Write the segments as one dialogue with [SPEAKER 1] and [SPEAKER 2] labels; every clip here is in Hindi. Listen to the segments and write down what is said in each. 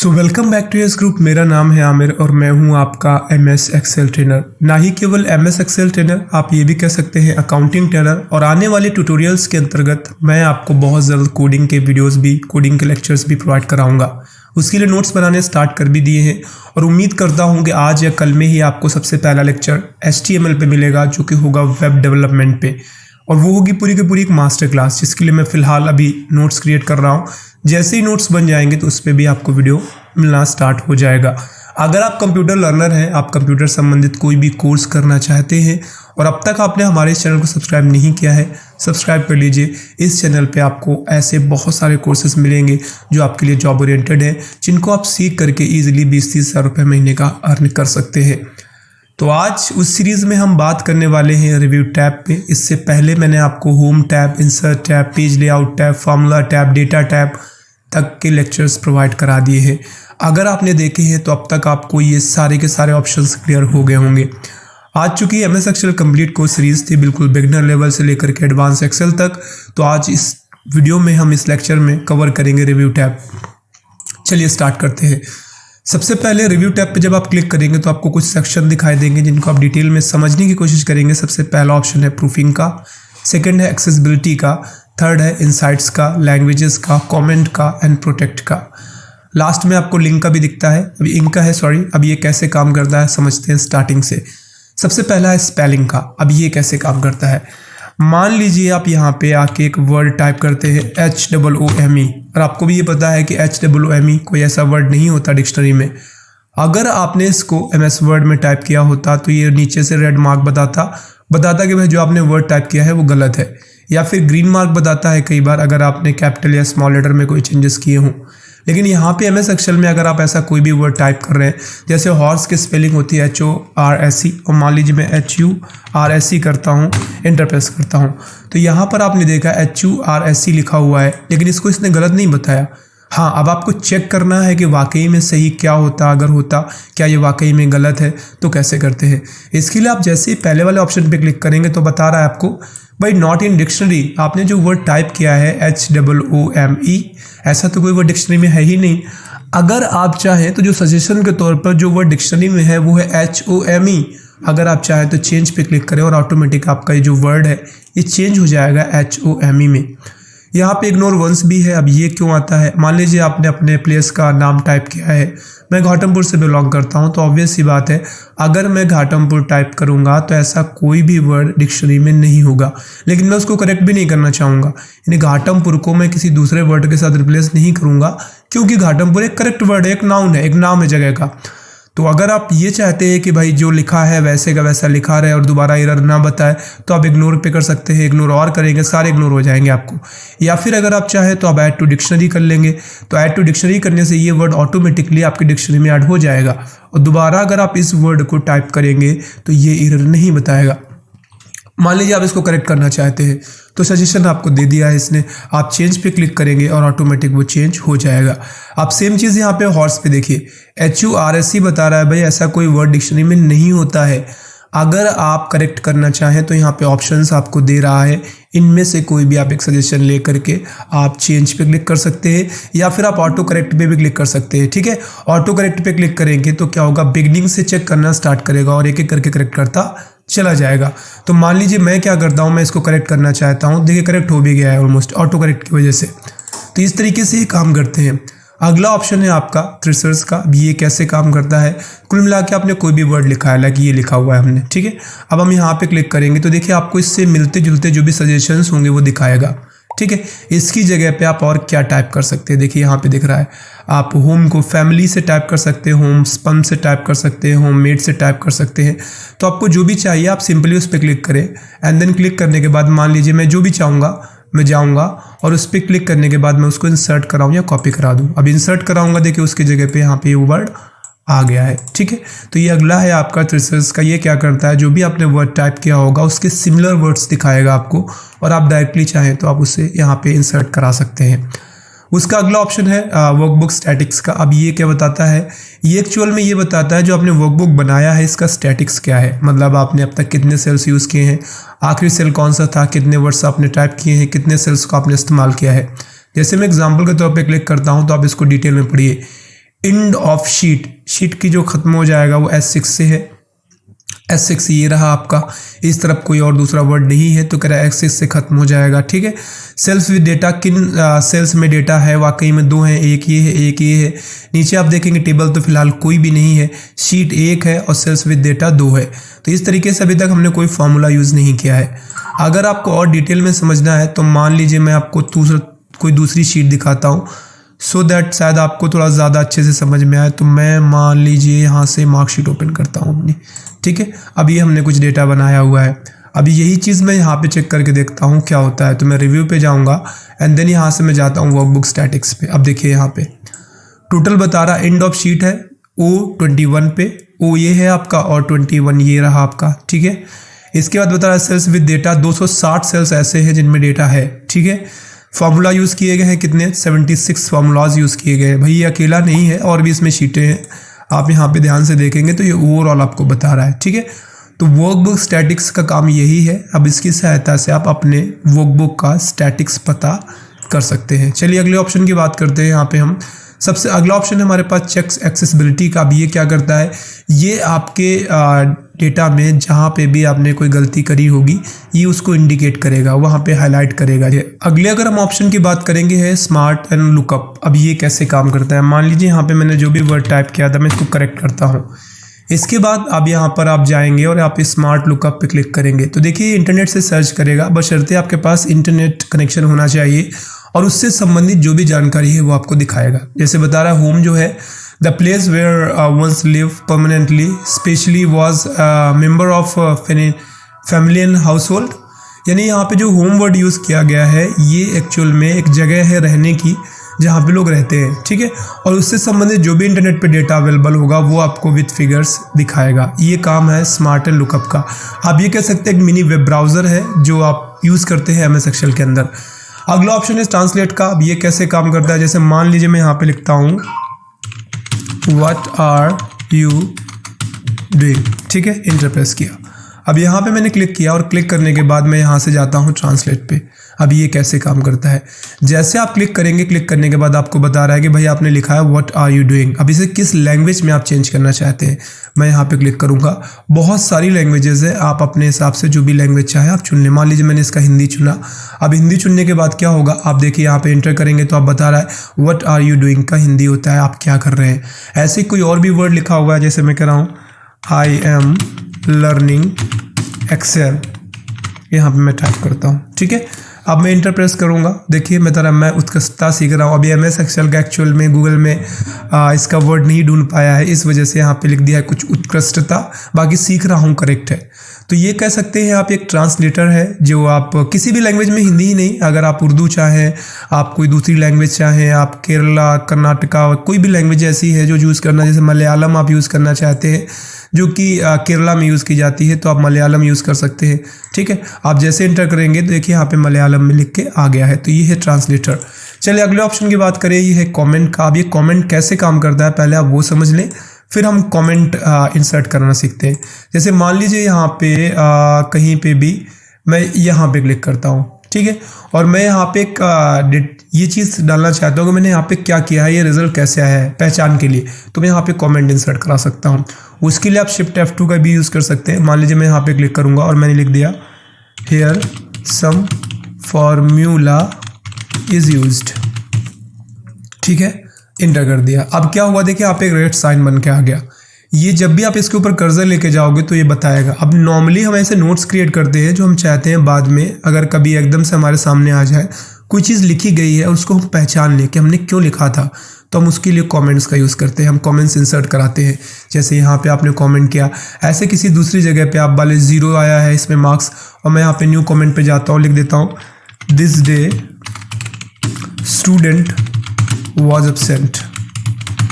[SPEAKER 1] So welcome back to yes group. मेरा नाम है आमिर और मैं हूं आपका एमएस एक्सेल ट्रेनर। ना ही केवल एमएस एक्सेल ट्रेनर, आप ये भी कह सकते हैं अकाउंटिंग ट्रेनर। और आने वाले ट्यूटोरियल्स के अंतर्गत मैं आपको बहुत जल्द कोडिंग के वीडियोस भी, कोडिंग के लेक्चर्स भी प्रोवाइड कराऊंगा। उसके लिए नोट्स बनाने स्टार्ट कर भी दिए हैं और उम्मीद करता हूँ कि आज या कल में ही आपको सबसे पहला लेक्चर HTML पे मिलेगा, जो कि होगा वेब डेवलपमेंट पे। और वो होगी पूरी की पूरी एक मास्टर क्लास, जिसके लिए मैं फ़िलहाल अभी नोट्स क्रिएट कर रहा हूँ। जैसे ही नोट्स बन जाएंगे तो उस पर भी आपको वीडियो मिलना स्टार्ट हो जाएगा। अगर आप कंप्यूटर लर्नर हैं, आप कंप्यूटर संबंधित कोई भी कोर्स करना चाहते हैं और अब तक आपने हमारे इस चैनल को सब्सक्राइब नहीं किया है, सब्सक्राइब कर लीजिए। इस चैनल पे आपको ऐसे बहुत सारे कोर्सेज मिलेंगे जो आपके लिए जॉब ओरिएंटेड हैं, जिनको आप सीख करके ईजिली 20-30 हज़ार रुपये महीने का अर्न कर सकते हैं। तो आज उस सीरीज़ में हम बात करने वाले हैं रिव्यू टैब पे। इससे पहले मैंने आपको home tab, insert tab, page layout tab, formula tab, data tab तक के लेक्चर्स प्रोवाइड करा दिए हैं। अगर आपने देखे हैं तो अब तक आपको ये सारे के सारे ऑप्शंस क्लियर हो गए होंगे। आज चूँकि MS Excel complete course series थी, बिल्कुल बिगिनर लेवल से लेकर के एडवांस एक्सेल तक, तो आज इस वीडियो में हम इस लेक्चर में कवर करेंगे रिव्यू टैब। चलिए स्टार्ट करते हैं। सबसे पहले रिव्यू टैब पे जब आप क्लिक करेंगे तो आपको कुछ सेक्शन दिखाई देंगे जिनको आप डिटेल में समझने की कोशिश करेंगे। सबसे पहला ऑप्शन है प्रूफिंग का, सेकंड है एक्सेसिबिलिटी का, थर्ड है इनसाइट्स का, लैंग्वेजेस का, कमेंट का एंड प्रोटेक्ट का। लास्ट में आपको लिंक का भी दिखता है, अभी इनका है सॉरी। अब ये कैसे काम करता है समझते हैं स्टार्टिंग से। सबसे पहला है स्पेलिंग का। अब ये कैसे काम करता है, मान लीजिए आप यहाँ पे आके एक वर्ड टाइप करते हैं HOOME, और आपको भी ये पता है कि HOOME कोई ऐसा वर्ड नहीं होता डिक्शनरी में। अगर आपने इसको MS वर्ड में टाइप किया होता तो ये नीचे से रेड मार्क बताता कि भाई जो आपने वर्ड टाइप किया है वो गलत है, या फिर ग्रीन मार्क बताता है कई बार अगर आपने कैपिटल या स्मॉल लेटर में कोई चेंजेस किए हों। लेकिन यहाँ पे MS एक्सेल में अगर आप ऐसा कोई भी वर्ड टाइप कर रहे हैं, जैसे हॉर्स की स्पेलिंग होती है HORSE, और मान लीजिए मैं HURSE करता हूँ, एंटर प्रेस करता हूँ, तो यहाँ पर आपने देखा HURSE लिखा हुआ है, लेकिन इसको इसने गलत नहीं बताया। हाँ, अब आपको चेक करना है कि वाकई में सही क्या होता, अगर होता क्या ये वाकई में गलत है, तो कैसे करते हैं। इसके लिए आप जैसे ही पहले वाले ऑप्शन पे क्लिक करेंगे तो बता रहा है आपको भाई नॉट इन डिक्शनरी। आपने जो वर्ड टाइप किया है HOOME, ऐसा तो कोई वर्ड डिक्शनरी में है ही नहीं। अगर आप चाहें तो जो सजेशन के तौर पर जो वर्ड डिक्शनरी में है वो है HOME। अगर आप चाहें तो चेंज पे क्लिक करें और ऑटोमेटिक आपका ये जो वर्ड है ये चेंज हो जाएगा HOME में। यहाँ पे इग्नोर वंस भी है। अब ये क्यों आता है, मान लीजिए आपने अपने प्लेस का नाम टाइप किया है, मैं घाटमपुर से बिलोंग करता हूँ, तो ऑब्वियस सी बात है अगर मैं घाटमपुर टाइप करूँगा तो ऐसा कोई भी वर्ड डिक्शनरी में नहीं होगा। लेकिन मैं उसको करेक्ट भी नहीं करना चाहूँगा, यानी घाटमपुर को मैं किसी दूसरे वर्ड के साथ रिप्लेस नहीं करूँगा, क्योंकि घाटमपुर एक करेक्ट वर्ड है, एक नाउन है, एक नाम है जगह का। तो अगर आप ये चाहते हैं कि भाई जो लिखा है वैसे का वैसा लिखा रहे और दोबारा एरर ना बताए, तो आप इग्नोर पे कर सकते हैं। इग्नोर और करेंगे सारे इग्नोर हो जाएंगे आपको। या फिर अगर आप चाहें तो आप ऐड टू डिक्शनरी कर लेंगे, तो ऐड टू डिक्शनरी करने से ये वर्ड ऑटोमेटिकली आपकी डिक्शनरी में ऐड हो जाएगा, और दोबारा अगर आप इस वर्ड को टाइप करेंगे तो ये एरर नहीं बताएगा। मान लीजिए आप इसको करेक्ट करना चाहते हैं, तो सजेशन आपको दे दिया है इसने, आप चेंज पे क्लिक करेंगे और ऑटोमेटिक वो चेंज हो जाएगा। आप सेम चीज़ यहाँ पे हॉर्स पे देखिए, HURSE बता रहा है भाई ऐसा कोई वर्ड डिक्शनरी में नहीं होता है। अगर आप करेक्ट करना चाहें तो यहाँ पे ऑप्शंस आपको दे रहा है, इनमें से कोई भी आप एक सजेशन ले करके आप चेंज पे क्लिक कर सकते हैं, या फिर आप ऑटो करेक्ट पे भी क्लिक कर सकते हैं। ठीक है, ऑटो करेक्ट पे क्लिक करेंगे तो क्या होगा, बिगनिंग से चेक करना स्टार्ट करेगा और एक एक करके करेक्ट करता चला जाएगा। तो मान लीजिए मैं क्या करता हूँ, मैं इसको करेक्ट करना चाहता हूँ, देखिए करेक्ट हो भी गया है ऑलमोस्ट ऑटो करेक्ट की वजह से। तो इस तरीके से ये काम करते हैं। अगला ऑप्शन है आपका थ्रेशर्स का। अब ये कैसे काम करता है, कुल मिला के आपने कोई भी वर्ड लिखा है, लाइक ये लिखा हुआ है हमने, ठीक है। अब हम यहाँ पे क्लिक करेंगे तो देखिए आपको इससे मिलते जुलते जो भी सजेशंस होंगे वो दिखाएगा, ठीक है। इसकी जगह पे आप और क्या टाइप कर सकते हैं, देखिए यहाँ पे दिख रहा है, आप होम को फैमिली से टाइप कर सकते हैं, होम स्पन से टाइप कर सकते हैं, होम मेड से टाइप कर सकते हैं। तो आपको जो भी चाहिए आप सिंपली उस पर क्लिक करें, एंड देन क्लिक करने के बाद मान लीजिए मैं जो भी चाहूँगा मैं जाऊँगा और उस पर क्लिक करने के बाद मैं उसको इंसर्ट कराऊँ या कॉपी करा दूँ। अब इंसर्ट कराऊँगा, देखिए उसकी जगह पे यहाँ पे वो वर्ड आ गया है, ठीक है। तो ये अगला है आपका थ्रेशर्स का। ये क्या करता है, जो भी आपने वर्ड टाइप किया होगा उसके सिमिलर वर्ड्स दिखाएगा आपको, और आप डायरेक्टली चाहें तो आप उसे यहाँ पे इंसर्ट करा सकते हैं। उसका अगला ऑप्शन है वर्कबुक स्टैटिक्स का। अब ये क्या बताता है, ये एक्चुअल में ये बताता है जो आपने वर्कबुक बनाया है इसका स्टैटिक्स क्या है, मतलब आपने अब तक कितने सेल्स यूज़ किए हैं, आखिरी सेल कौन सा था, कितने वर्ड्स आपने टाइप किए हैं, कितने सेल्स को आपने इस्तेमाल किया है। जैसे मैं एग्जाम्पल के तौर पर क्लिक करता हूँ तो आप इसको डिटेल में पढ़िए। एंड ऑफ शीट, शीट की जो खत्म हो जाएगा वो S6 से है। S6 ये रहा आपका, इस तरफ कोई और दूसरा वर्ड नहीं है तो कह रहा है S6 से खत्म हो जाएगा, ठीक है। सेल्स विद डेटा, किन सेल्स में डेटा है, वाकई में 2 हैं, एक ये है एक ये है। नीचे आप देखेंगे टेबल तो फिलहाल कोई भी नहीं है, शीट 1 है और सेल्स विद डेटा 2 है। तो इस तरीके से अभी तक हमने कोई फॉर्मूला यूज़ नहीं किया है। अगर आपको और डिटेल में समझना है तो मान लीजिए मैं आपको कोई दूसरी शीट दिखाता हूँ सो दैट शायद आपको थोड़ा ज़्यादा अच्छे से समझ में आए। तो मैं मान लीजिए यहाँ से मार्कशीट ओपन करता हूँ अपनी, ठीक है। अब ये हमने कुछ डेटा बनाया हुआ है, अभी यही चीज़ मैं यहाँ पे चेक करके देखता हूँ क्या होता है। तो मैं रिव्यू पे जाऊँगा एंड देन यहाँ से मैं जाता हूँ वर्कबुक स्टैटिक्स पे। अब देखिए यहाँ पे टोटल बता रहा एंड ऑफ शीट है O21 पे, O ये है आपका और 21 ये रहा आपका, ठीक है। इसके बाद बता रहा है सेल्स विद डेटा, 260 सेल्स ऐसे हैं जिनमें डेटा है, ठीक है। फार्मूला यूज़ किए गए हैं कितने, 76 फार्मूलाज यूज़ किए गए हैं। भाई ये अकेला नहीं है और भी इसमें शीटें हैं, आप यहाँ पे ध्यान से देखेंगे तो ये ओवरऑल आपको बता रहा है, ठीक है। तो वर्कबुक स्टैटिक्स का काम यही है। अब इसकी सहायता से आप अपने वर्कबुक का स्टैटिक्स पता कर सकते हैं। चलिए अगले ऑप्शन की बात करते हैं। यहाँ पे हम सबसे अगला ऑप्शन है हमारे पास चेक्स एक्सेसिबिलिटी का। अब ये क्या करता है, ये आपके डेटा में जहाँ पे भी आपने कोई गलती करी होगी ये उसको इंडिकेट करेगा, वहाँ पे हाईलाइट करेगा। अगले अगर हम ऑप्शन की बात करेंगे है स्मार्ट एंड लुकअप। अब ये कैसे काम करता है, मान लीजिए यहाँ पे मैंने जो भी वर्ड टाइप किया था मैं इसको करेक्ट करता हूँ। इसके बाद अब यहाँ पर आप जाएंगे और आप स्मार्ट लुकअप पे क्लिक करेंगे तो देखिए इंटरनेट से सर्च करेगा, बशर्ते आपके पास इंटरनेट कनेक्शन होना चाहिए और उससे संबंधित जो भी जानकारी है वो आपको दिखाएगा। जैसे बता रहा है होम जो है the place where ones live permanently specially was member of family and household. यानी यहाँ पे जो होम वर्ड यूज़ किया गया है ये एक्चुअल में एक जगह है रहने की जहाँ पे लोग रहते हैं, ठीक है। और उससे संबंधित जो भी इंटरनेट पे डेटा अवेलेबल होगा वो आपको विथ फिगर्स दिखाएगा। ये काम है स्मार्ट एंड लुकअप का। आप ये कह सकते हैं एक मिनी वेब ब्राउज़र है जो आप यूज़ करते हैं MS एक्सेल के अंदर। अगला ऑप्शन है ट्रांसलेट का। अब ये कैसे काम करता है, जैसे मान लीजिए मैं यहाँ पे लिखता हूँ व्हाट आर यू डूइंग, ठीक है, इंटर प्रेस किया। अब यहाँ पे मैंने क्लिक किया और क्लिक करने के बाद मैं यहाँ से जाता हूँ ट्रांसलेट पे। अब ये कैसे काम करता है, जैसे आप क्लिक करेंगे, क्लिक करने के बाद आपको बता रहा है कि भाई आपने लिखा है व्हाट आर यू डूइंग। अब इसे किस लैंग्वेज में आप चेंज करना चाहते हैं, मैं यहाँ पे क्लिक करूँगा। बहुत सारी लैंग्वेजेस है, आप अपने हिसाब से जो भी लैंग्वेज चाहे आप चुन लें। मान लीजिए मैंने इसका हिंदी चुना। अब हिंदी चुनने के बाद क्या होगा, आप देखिए यहाँ पे एंटर करेंगे तो आप बता रहा है व्हाट आर यू डूइंग का हिंदी होता है आप क्या कर रहे हैं। ऐसे कोई और भी वर्ड लिखा हुआ है, जैसे मैं कह रहा हूँ आई एम लर्निंग एक्सेल, यहाँ पे मैं टाइप करता हूँ, ठीक है। अब मैं इंटर प्रेस करूँगा, देखिए मैं उत्कृष्टता सीख रहा हूँ। अभी MS एक्सेल का एक्चुअल में गूगल में इसका वर्ड नहीं ढूंढ पाया है, इस वजह से यहाँ पे लिख दिया है कुछ उत्कृष्टता, बाकी सीख रहा हूँ करेक्ट है। तो ये कह सकते हैं आप एक ट्रांसलेटर है जो आप किसी भी लैंग्वेज में, हिंदी ही नहीं, अगर आप उर्दू चाहें, आप कोई दूसरी लैंग्वेज चाहें, आप केरला, कर्नाटका, कोई भी लैंग्वेज ऐसी है जो यूज़ करना, जैसे मलयालम आप यूज़ करना चाहते हैं जो कि केरला में यूज़ की जाती है तो आप मलयालम यूज़ कर सकते हैं, ठीक है। आप जैसे इंटर करेंगे तो देखिए यहाँ पे मलयालम में लिख के आ गया है, तो ये है ट्रांसलेटर। चलिए अगले ऑप्शन की बात करें, ये है कमेंट का। अब ये कमेंट कैसे काम करता है पहले आप वो समझ लें, फिर हम कमेंट इंसर्ट करना सीखते हैं। जैसे मान लीजिए यहाँ पे कहीं पे भी मैं यहाँ पे क्लिक करता हूँ, ठीक है, और मैं यहाँ पे एक ये चीज़ डालना चाहता हूँ कि मैंने यहाँ पे क्या किया है, ये रिजल्ट कैसे आया है पहचान के लिए, तो मैं यहाँ पे कमेंट इंसर्ट करा सकता हूँ। उसके लिए आप शिफ्ट F2 का भी यूज़ कर सकते हैं। मान लीजिए मैं यहाँ पे क्लिक करूँगा और मैंने लिख दिया here some formula is used, ठीक है, इंटर कर दिया। अब क्या हुआ, देखिए आप एक रेड साइन बन के आ गया। ये जब भी आप इसके ऊपर कर्सर लेके जाओगे तो ये बताएगा। अब नॉर्मली हम ऐसे नोट्स क्रिएट करते हैं जो हम चाहते हैं बाद में अगर कभी एकदम से हमारे सामने आ जाए, कोई चीज़ लिखी गई है और उसको हम पहचान लें कि हमने क्यों लिखा था, तो हम उसके लिए कमेंट्स का यूज़ करते हैं। हम कमेंट्स इंसर्ट कराते हैं, जैसे यहाँ पे आपने कमेंट किया, ऐसे किसी दूसरी जगह पे आप वाले 0 आया है इसमें मार्क्स, और मैं यहाँ पे न्यू कमेंट पे जाता हूँ, लिख देता हूँ this day student was absent,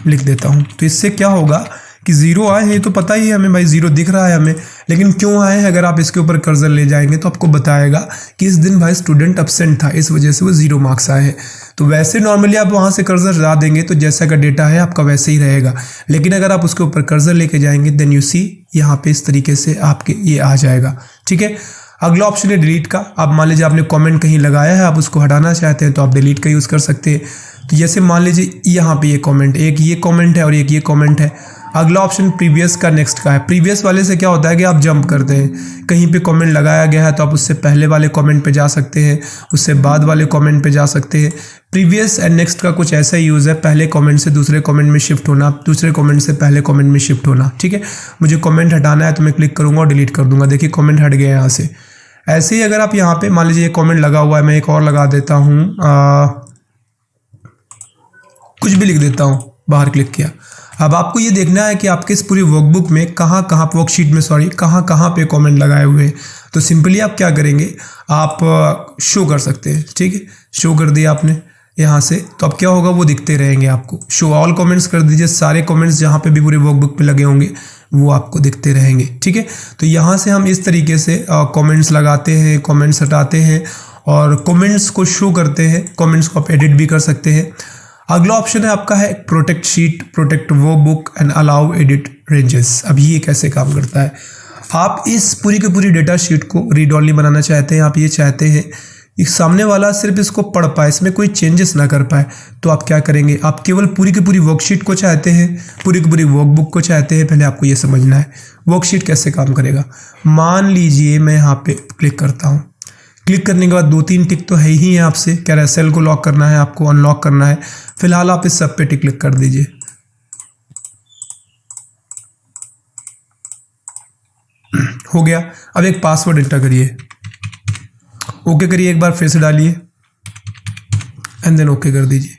[SPEAKER 1] लिख देता हूँ। तो इससे क्या होगा कि 0 आए हैं तो पता ही है हमें, भाई 0 दिख रहा है हमें, लेकिन क्यों आए हैं अगर आप इसके ऊपर कर्सर ले जाएंगे तो आपको बताएगा कि इस दिन भाई स्टूडेंट एब्सेंट था, इस वजह से वो 0 मार्क्स आए हैं। तो वैसे नॉर्मली आप वहाँ से कर्सर ला देंगे तो जैसा का डेटा है आपका वैसे ही रहेगा, लेकिन अगर आप उसके ऊपर कर्सर लेके जाएंगे देन यू सी यहाँ पे इस तरीके से आपके ये आ जाएगा, ठीक है। अगला ऑप्शन है डिलीट का। अब मान लीजिए आपने कमेंट कहीं लगाया है, आप उसको हटाना चाहते हैं तो आप डिलीट का यूज़ कर सकते हैं। तो जैसे मान लीजिए यहाँ पे ये कमेंट, एक ये कमेंट है और एक ये कमेंट है। अगला ऑप्शन प्रीवियस का नेक्स्ट का है। प्रीवियस वाले से क्या होता है कि आप जंप करते हैं, कहीं पे कमेंट लगाया गया है तो आप उससे पहले वाले कमेंट पे जा सकते हैं, उससे बाद वाले कमेंट पे जा सकते हैं। प्रीवियस एंड नेक्स्ट का कुछ ऐसा यूज़ है, पहले कमेंट से दूसरे कमेंट में शिफ्ट होना, दूसरे कमेंट से पहले कमेंट में शिफ्ट होना। ठीक है, मुझे कमेंट हटाना है तो मैं क्लिक करूँगा और डिलीट कर दूँगा। देखिए कमेंट हट गया यहाँ से। ऐसे ही अगर आप यहाँ पे मान लीजिए कमेंट लगा हुआ है, मैं एक और लगा देता हूँ, कुछ भी लिख देता हूँ, बाहर क्लिक किया। अब आपको ये देखना है कि आपके इस पूरी वर्कबुक में कहाँ कहाँ, वर्कशीट में सॉरी, कहाँ कहाँ पे कमेंट लगाए हुए हैं। तो सिंपली आप क्या करेंगे, आप शो कर सकते हैं। ठीक है, शो कर दिया आपने यहाँ से, तो अब क्या होगा, वो दिखते रहेंगे आपको। शो ऑल कमेंट्स कर दीजिए, सारे कमेंट्स जहाँ पे भी पूरे वर्कबुक पे लगे होंगे वो आपको दिखते रहेंगे। ठीक है, तो यहाँ से हम इस तरीके से कमेंट्स लगाते हैं, कमेंट्स हटाते हैं और कमेंट्स को शो करते हैं। कमेंट्स को आप एडिट भी कर सकते हैं। अगला ऑप्शन है आपका है protect sheet, protect workbook and allow edit ranges. अब ये कैसे काम करता है, आप इस पूरी की पूरी डेटा शीट को रीड ऑनली बनाना चाहते हैं, आप ये चाहते हैं एक सामने वाला सिर्फ इसको पढ़ पाए, इसमें कोई चेंजेस ना कर पाए, तो आप क्या करेंगे, आप केवल पूरी की पूरी वर्कशीट को चाहते हैं, पूरी की पूरी वर्कबुक को चाहते हैं। पहले आपको ये समझना है वर्कशीट कैसे काम करेगा। मान लीजिए मैं यहाँ पे क्लिक करता हूँ, क्लिक करने के बाद 2-3 टिक तो है ही है आपसे, कैरोसेल को लॉक करना है, आपको अनलॉक करना है। फिलहाल आप इस सब पे टिक क्लिक कर दीजिए। हो गया। अब एक पासवर्ड एंटर करिए, ओके करिए, एक बार फिर से डालिए एंड देन ओके कर दीजिए।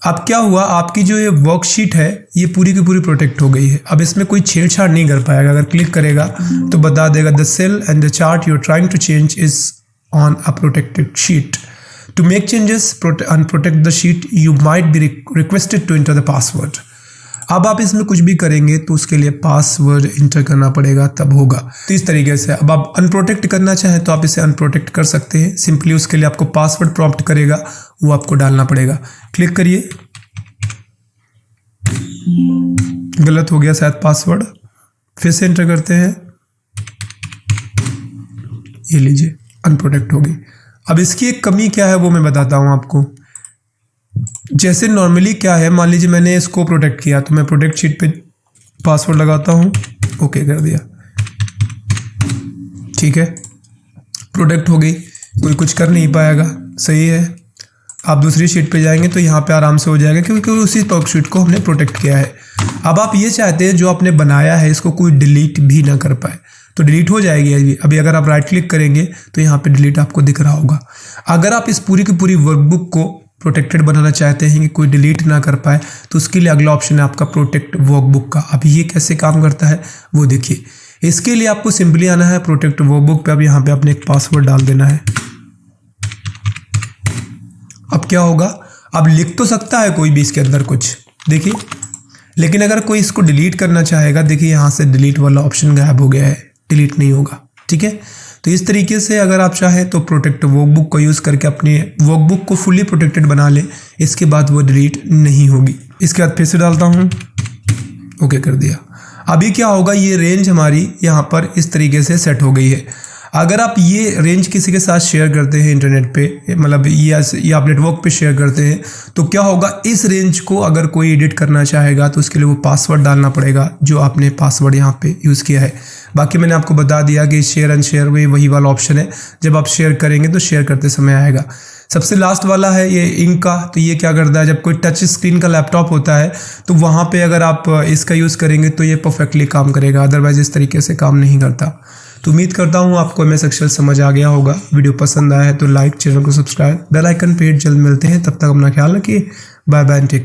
[SPEAKER 1] अब क्या हुआ, आपकी जो ये वर्कशीट है ये पूरी की पूरी प्रोटेक्ट हो गई है। अब इसमें कोई छेड़छाड़ नहीं कर पाएगा। अगर क्लिक करेगा तो बता देगा the cell and the chart you are trying to change is on a protected sheet. To make changes and protect the sheet, you might be requested to enter the password. अब आप इसमें कुछ भी करेंगे तो उसके लिए पासवर्ड इंटर करना पड़ेगा, तब होगा। तो इस तरीके से अब आप अनप्रोटेक्ट करना चाहें तो आप इसे अनप्रोटेक्ट कर सकते हैं। सिंपली उसके लिए आपको पासवर्ड प्रॉम्प्ट करेगा, वो आपको डालना पड़ेगा। क्लिक करिए, गलत हो गया शायद पासवर्ड, फिर से एंटर करते हैं, ये लीजिए अनप्रोटेक्ट हो गई। अब इसकी एक कमी क्या है वो मैं बताता हूँ आपको। जैसे नॉर्मली क्या है, मान लीजिए मैंने इसको प्रोटेक्ट किया तो मैं प्रोटेक्ट शीट पे पासवर्ड लगाता हूँ, ओके कर दिया, ठीक है, प्रोटेक्ट हो गई, कोई कुछ कर नहीं पाएगा, सही है। आप दूसरी शीट पे जाएंगे तो यहाँ पे आराम से हो जाएगा क्योंकि उसी शीट को हमने प्रोटेक्ट किया है। अब आप ये चाहते हैं जो आपने बनाया है इसको कोई डिलीट भी ना कर पाए, तो डिलीट हो जाएगी। अभी अगर आप राइट क्लिक करेंगे तो यहाँ पे डिलीट आपको दिख रहा होगा। अगर आप इस पूरी की पूरी वर्कबुक को प्रोटेक्टेड बनाना चाहते हैं कि कोई डिलीट ना कर पाए, तो उसके लिए अगला ऑप्शन है आपका प्रोटेक्ट वर्कबुक का। अब ये कैसे काम करता है वो देखिए। इसके लिए आपको सिंपली आना है प्रोटेक्ट वर्कबुक पे, अब यहाँ पे आपने एक पासवर्ड डाल देना है। अब क्या होगा, अब लिख तो सकता है कोई भी इसके अंदर कुछ, देखिए, लेकिन अगर कोई इसको डिलीट करना चाहेगा, देखिए यहाँ से डिलीट वाला ऑप्शन गायब हो गया है, डिलीट नहीं होगा। ठीक है, तो इस तरीके से अगर आप चाहें तो प्रोटेक्ट वर्कबुक को यूज़ करके अपनी वर्कबुक को फुली प्रोटेक्टेड बना लें, इसके बाद वो डिलीट नहीं होगी। इसके बाद फिर से डालता हूँ, ओके कर दिया। अभी क्या होगा, ये रेंज हमारी यहाँ पर इस तरीके से सेट हो गई है। अगर आप ये रेंज किसी के साथ शेयर करते हैं इंटरनेट पे, मतलब ये आप नेटवर्क पे शेयर करते हैं, तो क्या होगा, इस रेंज को अगर कोई एडिट करना चाहेगा तो उसके लिए वो पासवर्ड डालना पड़ेगा जो आपने पासवर्ड यहाँ पे यूज़ किया है। बाकी मैंने आपको बता दिया कि शेयर एंड शेयर वही वाला ऑप्शन है, जब आप शेयर करेंगे तो शेयर करते समय आएगा। सबसे लास्ट वाला है ये इंक का, तो ये क्या करता है, जब कोई टच स्क्रीन का लैपटॉप होता है तो वहाँ पे अगर आप इसका यूज़ करेंगे तो ये परफेक्टली काम करेगा, अदरवाइज इस तरीके से काम नहीं करता। तो उम्मीद करता हूँ आपको MS एक्सेल समझ आ गया होगा। वीडियो पसंद आया है तो लाइक, चैनल को सब्सक्राइब, बेल आइकन पे जल्द मिलते हैं। तब तक अपना ख्याल रखिए, बाय बाय, टेक।